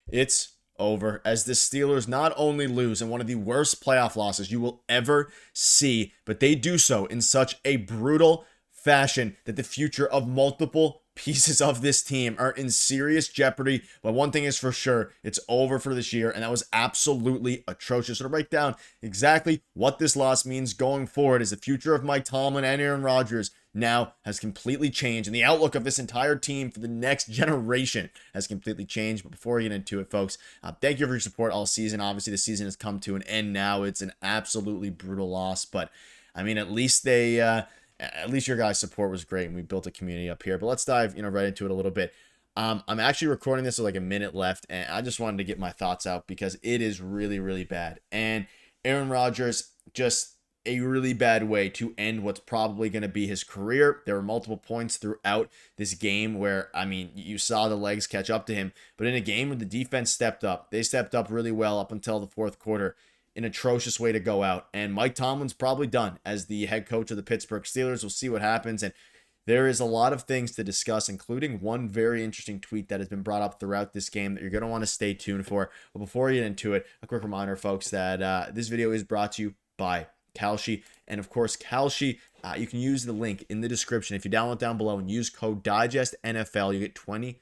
It's over as the Steelers not only lose in one of the worst playoff losses you will ever see, but they do so in such a brutal fashion that the future of multiple pieces of this team are in serious jeopardy. But one thing is for sure, it's over for this year, and that was absolutely atrocious. So to break down exactly what this loss means going forward is the future of Mike Tomlin and Aaron Rodgers now has completely changed, and the outlook of this entire team for the next generation has completely changed. But before we get into it, folks, thank you for your support all season. Obviously, the season has come to an end now. It's an absolutely brutal loss, but I mean, at least your guys' support was great, and we built a community up here. But let's dive, right into it a little bit. I'm actually recording this with like a minute left, and I just wanted to get my thoughts out because it is really, really bad. And Aaron Rodgers, just a really bad way to end what's probably going to be his career. There were multiple points throughout this game where, I mean, you saw the legs catch up to him, but in a game where the defense stepped up, they stepped up really well up until the fourth quarter. An atrocious way to go out. And Mike Tomlin's probably done as the head coach of the Pittsburgh Steelers. We'll see what happens. And there is a lot of things to discuss, including one very interesting tweet that has been brought up throughout this game that you're going to want to stay tuned for. But before we get into it, a quick reminder, folks, that this video is brought to you by Kalshi. And of course, Kalshi, you can use the link in the description. If you download down below and use code DIGESTNFL, you get $20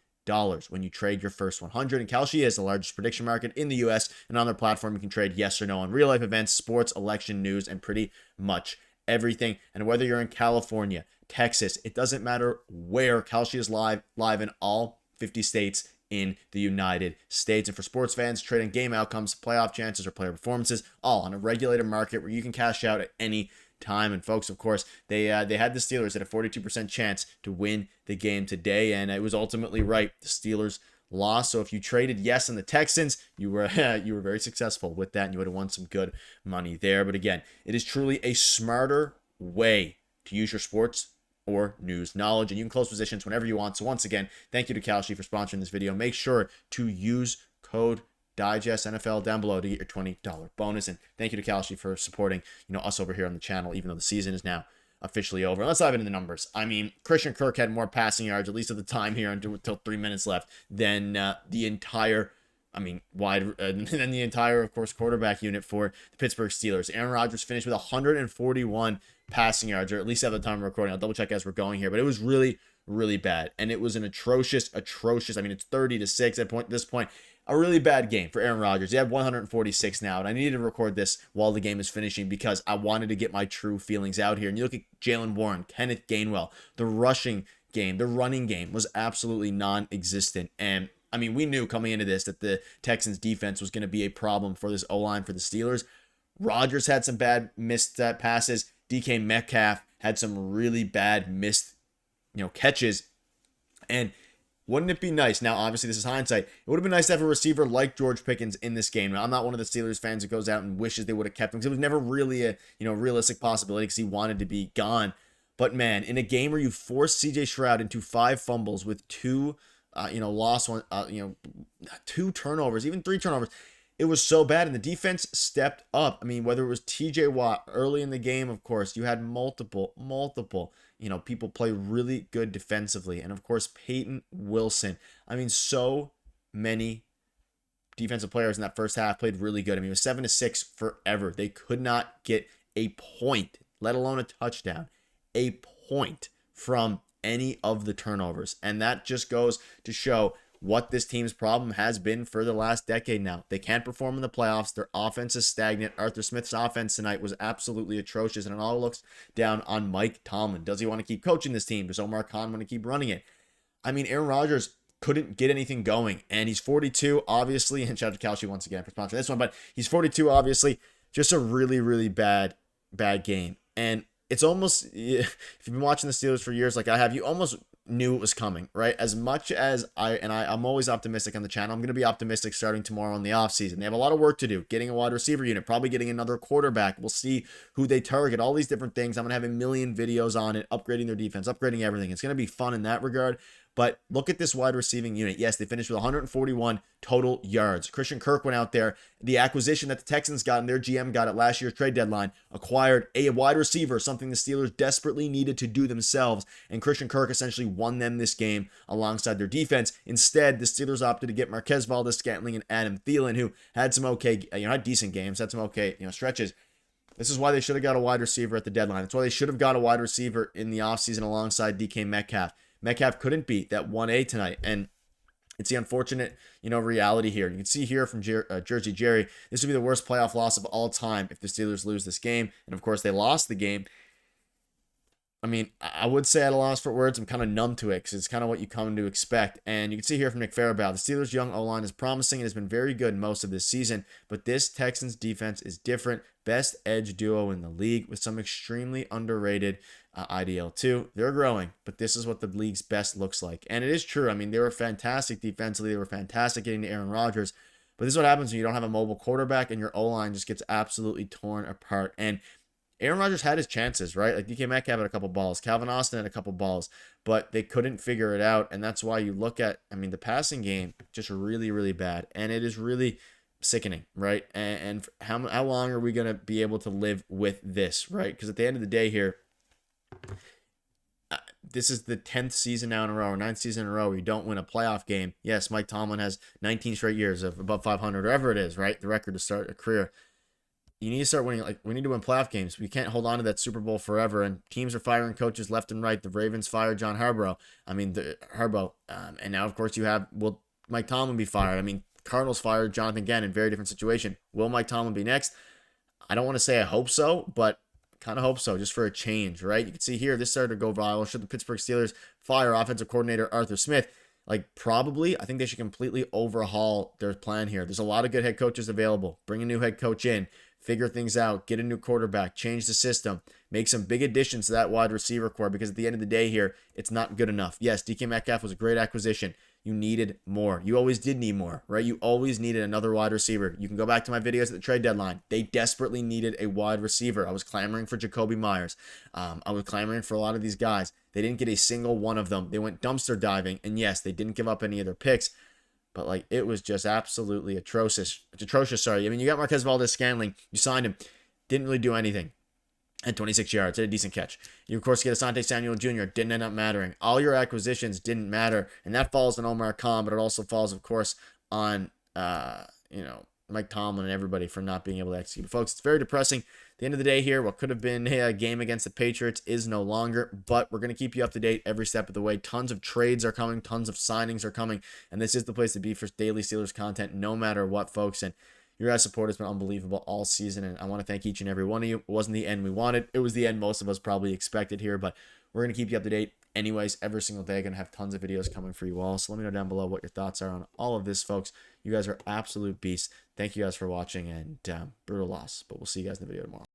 when you trade your first 100. And Kalshi is the largest prediction market in the US, and on their platform you can trade yes or no on real life events, sports, election news, and pretty much everything. And whether you're in California, Texas, it doesn't matter where, Kalshi is live in all 50 states in the United States. And for sports fans, trading game outcomes, playoff chances, or player performances, all on a regulated market where you can cash out at any time. And folks, of course, they had the Steelers at a 42% chance to win the game today, and it was ultimately right. The Steelers lost. So if you traded yes on the Texans, you were very successful with that, and you would have won some good money there. But again, it is truly a smarter way to use your sports or news knowledge, and you can close positions whenever you want. So once again, thank you to Kalshi for sponsoring this video. Make sure to use code Digest NFL down below to get your $20 bonus. And thank you to Kalshi for supporting, us over here on the channel, even though the season is now officially over. And let's dive into the numbers. I mean, Christian Kirk had more passing yards, at least at the time here, until 3 minutes left, than the entire, than the entire, of course, quarterback unit for the Pittsburgh Steelers. Aaron Rodgers finished with 141 passing yards, or at least at the time of recording. I'll double check as we're going here, but it was really, really bad. And it was an atrocious, I mean, it's 30-6 at this point. A really bad game for Aaron Rodgers. He had 146 now, and I needed to record this while the game is finishing because I wanted to get my true feelings out here. And you look at Jaylen Warren, Kenneth Gainwell, the rushing game, the running game was absolutely non-existent. And I mean, we knew coming into this that the Texans defense was going to be a problem for this O-line for the Steelers. Rodgers had some bad missed passes. DK Metcalf had some really bad missed, catches. And wouldn't it be nice? Now, obviously, this is hindsight. It would have been nice to have a receiver like George Pickens in this game. Now, I'm not one of the Steelers fans that goes out and wishes they would have kept him because it was never really a realistic possibility because he wanted to be gone. But man, in a game where you force CJ Stroud into 5 fumbles with 2, lost one, 2 turnovers, even 3 turnovers, it was so bad, and the defense stepped up. I mean, whether it was TJ Watt early in the game, of course, you had multiple, people play really good defensively. And of course, Peyton Wilson. I mean, so many defensive players in that first half played really good. I mean, it was 7-6 forever. They could not get a point, let alone a touchdown, a point from any of the turnovers. And that just goes to show what this team's problem has been for the last decade now. They can't perform in the playoffs. Their offense is stagnant. Arthur Smith's offense tonight was absolutely atrocious, and it all looks down on Mike Tomlin. Does he want to keep coaching this team? Does Omar want to keep running it? I mean, Aaron Rodgers couldn't get anything going, and he's 42, obviously, and shout out to Kalshi once again for sponsoring this one, but he's 42, obviously. Just a really, really bad game. And it's almost, if you've been watching the Steelers for years like I have, you almost knew it was coming, right? As much as I'm always optimistic on the channel, I'm going to be optimistic starting tomorrow in the offseason. They have a lot of work to do, getting a wide receiver unit, probably getting another quarterback. We'll see who they target, all these different things. I'm going to have a million videos on it, upgrading their defense, upgrading everything. It's going to be fun in that regard. But look at this wide receiving unit. Yes, they finished with 141 total yards. Christian Kirk went out there. The acquisition that the Texans got and their GM got at last year's trade deadline acquired a wide receiver, something the Steelers desperately needed to do themselves. And Christian Kirk essentially won them this game alongside their defense. Instead, the Steelers opted to get Marquez Valdes-Scantling and Adam Thielen, who had some okay, had decent games, had some okay, stretches. This is why they should have got a wide receiver at the deadline. That's why they should have got a wide receiver in the offseason alongside DK Metcalf. Metcalf couldn't beat that 1A tonight, and it's the unfortunate, reality here. You can see here from Jersey Jerry, this would be the worst playoff loss of all time if the Steelers lose this game. And of course, they lost the game. I mean, I would say at a loss for words. I'm kind of numb to it because it's kind of what you come to expect. And you can see here from Nick Farabaugh, the Steelers' young O-line is promising and has been very good most of this season, but this Texans defense is different. Best edge duo in the league with some extremely underrated IDL too. They're growing, but this is what the league's best looks like. And it is true. I mean, they were fantastic defensively. They were fantastic getting to Aaron Rodgers. But this is what happens when you don't have a mobile quarterback and your O-line just gets absolutely torn apart. And Aaron Rodgers had his chances, right? Like DK Metcalf had a couple balls. Calvin Austin had a couple balls, but they couldn't figure it out. And that's why you look at, the passing game, just really, really bad. And it is really sickening, right? And how long are we going to be able to live with this, right? Because at the end of the day here, this is the 10th season now in a row, or 9th season in a row where you don't win a playoff game. Yes, Mike Tomlin has 19 straight years of above 500, whatever it is, right? The record to start a career. You need to start winning. Like, we need to win playoff games. We can't hold on to that Super Bowl forever. And teams are firing coaches left and right. The Ravens fired John Harbaugh. And now, of course, will Mike Tomlin be fired? Cardinals fired Jonathan Gannon. Very different situation. Will Mike Tomlin be next? I don't want to say I hope so, but kind of hope so, just for a change, right? You can see here, this started to go viral. Should the Pittsburgh Steelers fire offensive coordinator Arthur Smith? Probably. I think they should completely overhaul their plan here. There's a lot of good head coaches available. Bring a new head coach in. Figure things out, get a new quarterback, change the system, make some big additions to that wide receiver core, because at the end of the day here, it's not good enough. Yes, DK Metcalf was a great acquisition. You needed more. You always did need more, right? You always needed another wide receiver. You can go back to my videos at the trade deadline. They desperately needed a wide receiver. I was clamoring for Jacoby Myers. I was clamoring for a lot of these guys. They didn't get a single one of them. They went dumpster diving, and yes, they didn't give up any of their picks. But it was just absolutely atrocious. You got Marquez Valdes-Scantling. You signed him. Didn't really do anything. Had 26 yards. Had a decent catch. You, of course, get Asante Samuel Jr. Didn't end up mattering. All your acquisitions didn't matter. And that falls on Omar Khan, but it also falls, of course, on, Mike Tomlin and everybody for not being able to execute. But folks, it's very depressing. At the end of the day here, what could have been a game against the Patriots is no longer, but we're going to keep you up to date every step of the way. Tons of trades are coming, tons of signings are coming, and this is the place to be for daily Steelers content, no matter what, folks. And your guys' support has been unbelievable all season, and I want to thank each and every one of you. It wasn't the end we wanted. It was the end most of us probably expected here, but we're going to keep you up to date anyways every single day. Going to have tons of videos coming for you all, so let me know down below what your thoughts are on all of this, folks. You guys are absolute beasts. Thank you guys for watching, and brutal loss, but we'll see you guys in the video tomorrow.